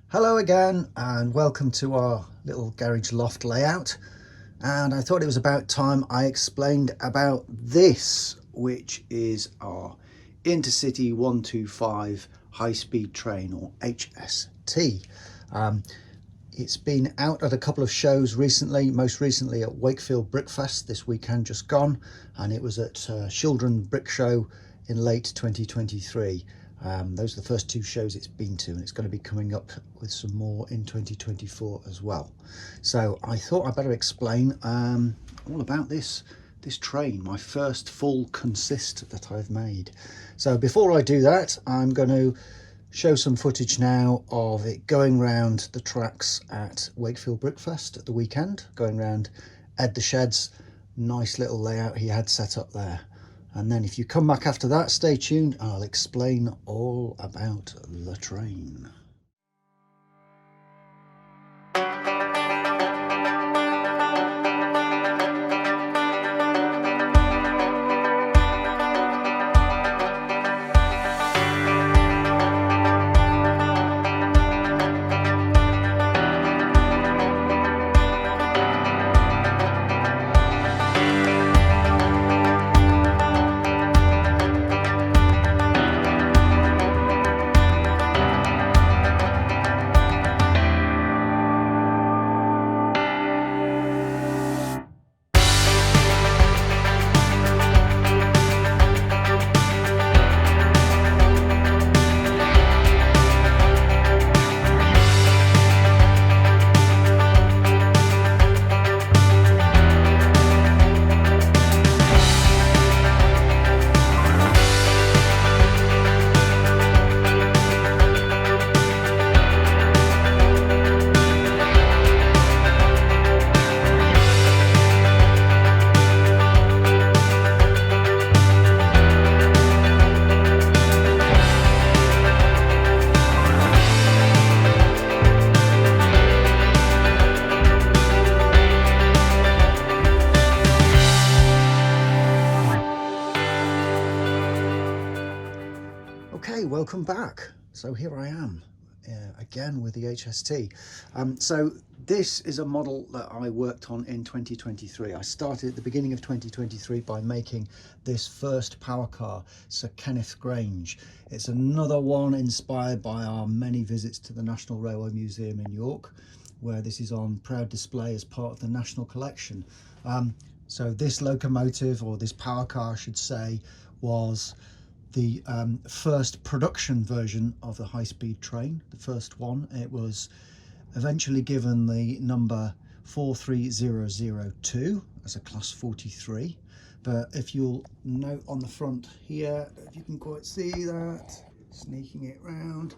Hello again and welcome to our little garage loft layout, and I thought it was about time I explained about this, which is our InterCity 125 high-speed train, or HST. It's been out at a couple of shows recently, most recently at Wakefield Brickfest this weekend just gone, and it was at Shildon Brick Show in late 2023. Those are the first two shows it's been to, and it's going to be coming up with some more in 2024 as well. So I thought I'd better explain all about this train, my first full consist that I've made. So before I do that, I'm going to show some footage now of it going round the tracks at Wakefield Brickfest at the weekend, going round Ed the Shed's nice little layout he had set up there. And then if you come back after that, stay tuned, I'll explain all about the train. Okay, welcome back. So here I am again with the HST. So this is a model that I worked on in 2023. I started at the beginning of 2023 by making this first power car, Sir Kenneth Grange. It's another one inspired by our many visits to the National Railway Museum in York, where this is on proud display as part of the National Collection. So this locomotive, or this power car I should say, was the first production version of the high-speed train, the first one. It was eventually given the number 43002 as a class 43, but if you'll note on the front here, if you can quite see that, sneaking it round,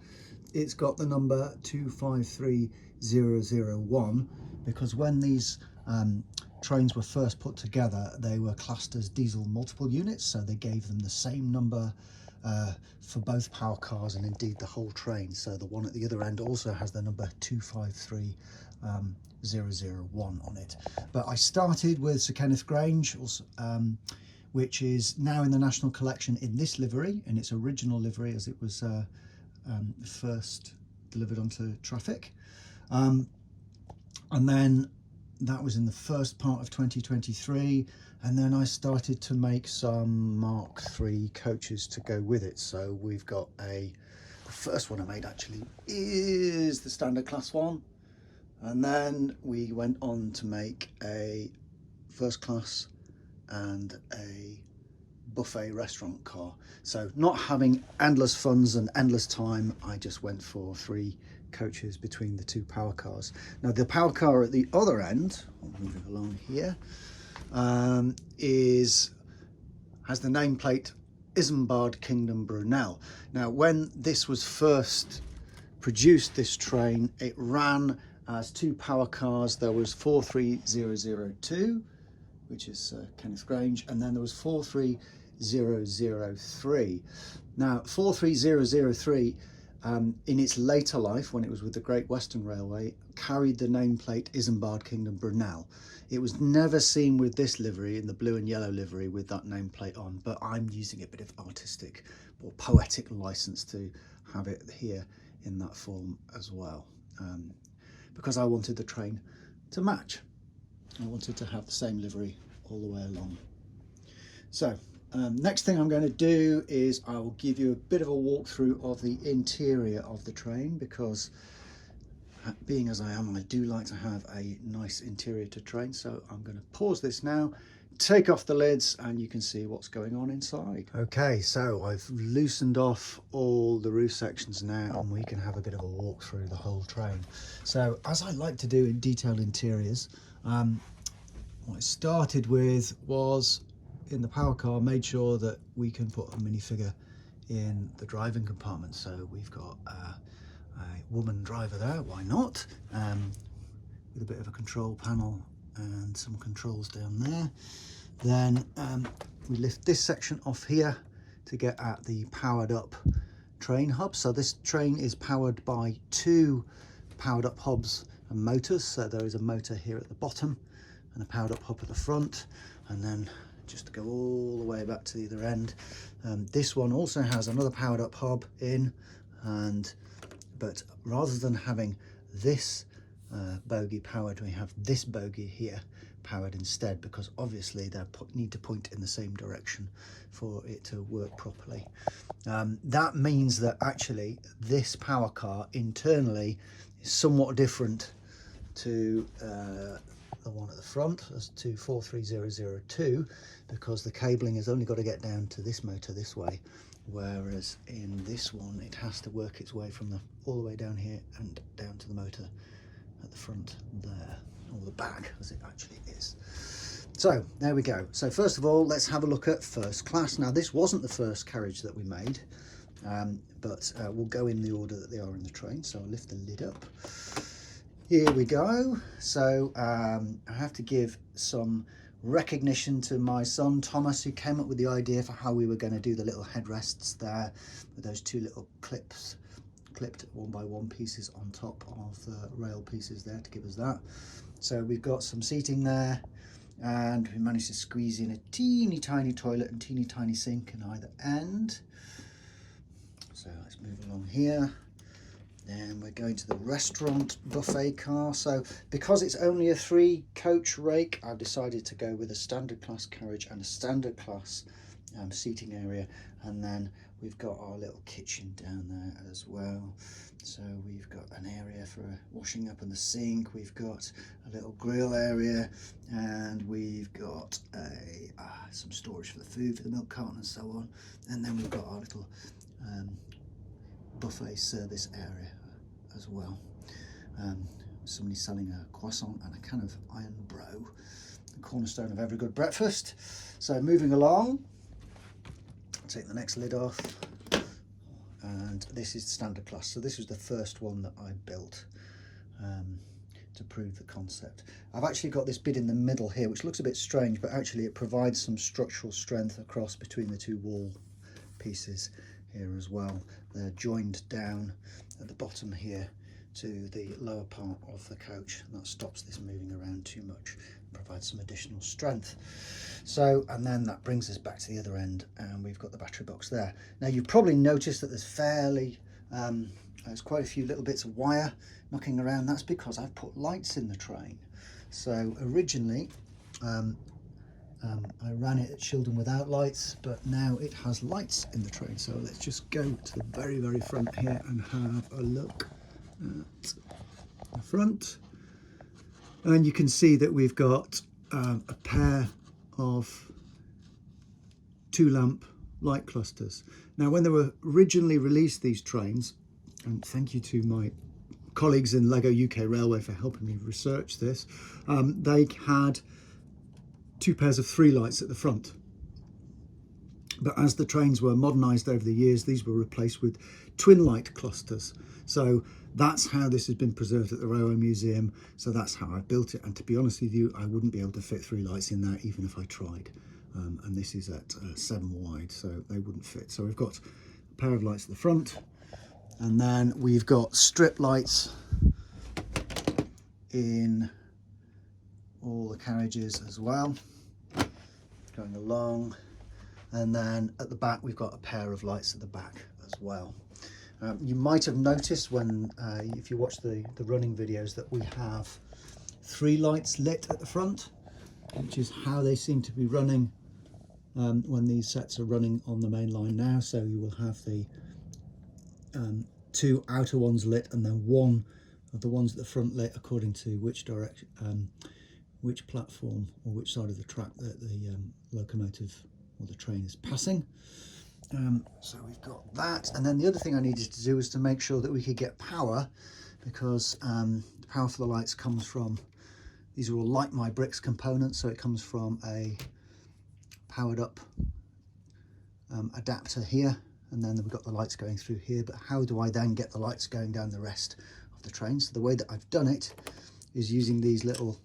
it's got the number 253001, because when these trains were first put together, they were classed as diesel multiple units, so they gave them the same number for both power cars and indeed the whole train. So the one at the other end also has the number 253001 on it. But I started with Sir Kenneth Grange, which is now in the National Collection in this livery, in its original livery as it was first delivered onto traffic. And then that was in the first part of 2023, and then I started to make some Mark III coaches to go with it. So we've got the first one I made actually is the standard class one, and then we went on to make a first class and a buffet restaurant car. So not having endless funds and endless time, I just went for 3 coaches between the 2 power cars. Now the power car at the other end, moving along here, has the nameplate Isambard Kingdom Brunel. Now when this was first produced, this train, it ran as 2 power cars. There was 43002, which is Kenneth Grange, and then there was 43003. Now 43003 in its later life, when it was with the Great Western Railway, carried the nameplate Isambard Kingdom Brunel. It was never seen with this livery, in the blue and yellow livery with that nameplate on, but I'm using a bit of artistic or poetic license to have it here in that form as well. because I wanted the train to match. I wanted to have the same livery all the way along. So next thing I'm going to do is I will give you a bit of a walkthrough of the interior of the train, because being as I am, I do like to have a nice interior to train. So I'm going to pause this now, take off the lids, and you can see what's going on inside. Okay, so I've loosened off all the roof sections now, and we can have a bit of a walk through the whole train. So as I like to do in detailed interiors, what I started with was, in the power car, made sure that we can put a minifigure in the driving compartment. So we've got a woman driver there, why not, with a bit of a control panel and some controls down there. Then we lift this section off here to get at the powered up train hub. So this train is powered by 2 powered up hubs and motors. So there is a motor here at the bottom and a powered up hub at the front, and then just to go all the way back to the other end, this one also has another powered up hub in, but rather than having this bogie powered, we have this bogie here powered instead, because obviously they need to point in the same direction for it to work properly. That means that actually this power car internally is somewhat different to the one at the front, as to 43002, because the cabling has only got to get down to this motor this way, whereas in this one it has to work its way from all the way down here and down to the motor at the front there, or the back as it actually is. So there we go. So first of all, let's have a look at first class. Now this wasn't the first carriage that we made, but we'll go in the order that they are in the train. So I'll lift the lid up. Here we go. So I have to give some recognition to my son Thomas, who came up with the idea for how we were going to do the little headrests there, with those 2 little clipped 1x1 pieces on top of the rail pieces there to give us that. So we've got some seating there, and we managed to squeeze in a teeny tiny toilet and teeny tiny sink in either end. So let's move along here. Then we're going to the restaurant buffet car. So because it's only a 3-coach rake, I've decided to go with a standard class carriage and a standard class seating area. And then we've got our little kitchen down there as well. So we've got an area for washing up in the sink. We've got a little grill area, and we've got some storage for the food, for the milk carton and so on. And then we've got our little buffet service area as well. Somebody selling a croissant and a can of iron bro, the cornerstone of every good breakfast. So moving along, take the next lid off, and this is standard class. So this was the first one that I built to prove the concept. I've actually got this bit in the middle here, which looks a bit strange, but actually it provides some structural strength across between the 2 wall pieces here as well. They're joined down at the bottom here to the lower part of the coach, and that stops this moving around too much and provides some additional strength. So, and then that brings us back to the other end, and we've got the battery box there. Now you've probably noticed that there's quite a few little bits of wire knocking around. That's because I've put lights in the train. So originally I ran it at Children without lights, but now it has lights in the train. So let's just go to the very, very front here and have a look at the front. And you can see that we've got a pair of 2-lamp light clusters. Now, when they were originally released, these trains, and thank you to my colleagues in Lego UK Railway for helping me research this, they had 2 pairs of 3 lights at the front. But as the trains were modernised over the years, these were replaced with twin light clusters. So that's how this has been preserved at the Railway Museum. So that's how I built it. And to be honest with you, I wouldn't be able to fit 3 lights in there even if I tried. And this is at 7 wide, so they wouldn't fit. So we've got a pair of lights at the front, and then we've got strip lights in all the carriages as well, going along. And then at the back we've got a pair of lights at the back as well. You might have noticed when, if you watch the running videos, that we have 3 lights lit at the front, which is how they seem to be running when these sets are running on the main line now. So you will have the 2 outer ones lit, and then 1 of the ones at the front lit according to which direction, which platform or which side of the track that the locomotive or the train is passing. So we've got that, and then the other thing I needed to do was to make sure that we could get power, because the power for the lights comes from, these are all Light My Bricks components, so it comes from a powered up adapter here, and then we've got the lights going through here. But how do I then get the lights going down the rest of the train? So the way that I've done it is using these little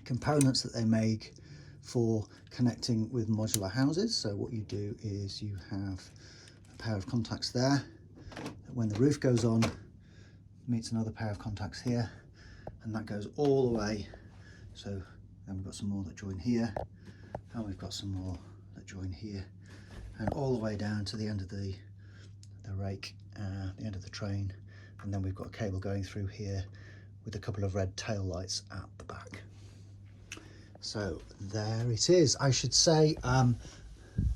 components that they make for connecting with modular houses. So what you do is you have a pair of contacts there that when the roof goes on meets another pair of contacts here, and that goes all the way. So then we've got some more that join here, and we've got some more that join here, and all the way down to the end of the rake, the end of the train. And then we've got a cable going through here with a couple of red tail lights at the back. So there it is. I should say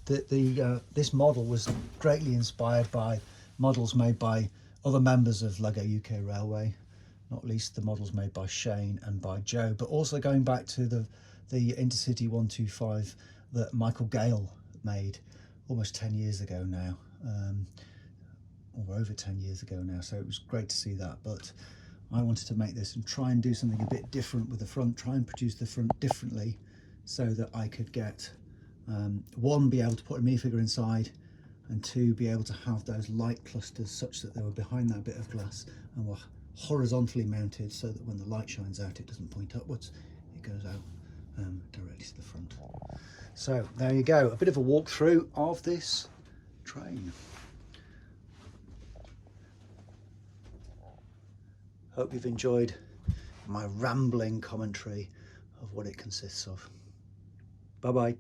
that this model was greatly inspired by models made by other members of Lego UK Railway, not least the models made by Shane and by Joe, but also going back to the InterCity 125 that Michael Gale made almost 10 years ago now, or over 10 years ago now. So it was great to see that, but I wanted to make this and try and do something a bit different with the front, try and produce the front differently, so that I could get, 1, be able to put a minifigure inside, and 2, be able to have those light clusters such that they were behind that bit of glass and were horizontally mounted, so that when the light shines out it doesn't point upwards, it goes out directly to the front. So there you go, a bit of a walkthrough of this train. Hope you've enjoyed my rambling commentary of what it consists of. Bye bye.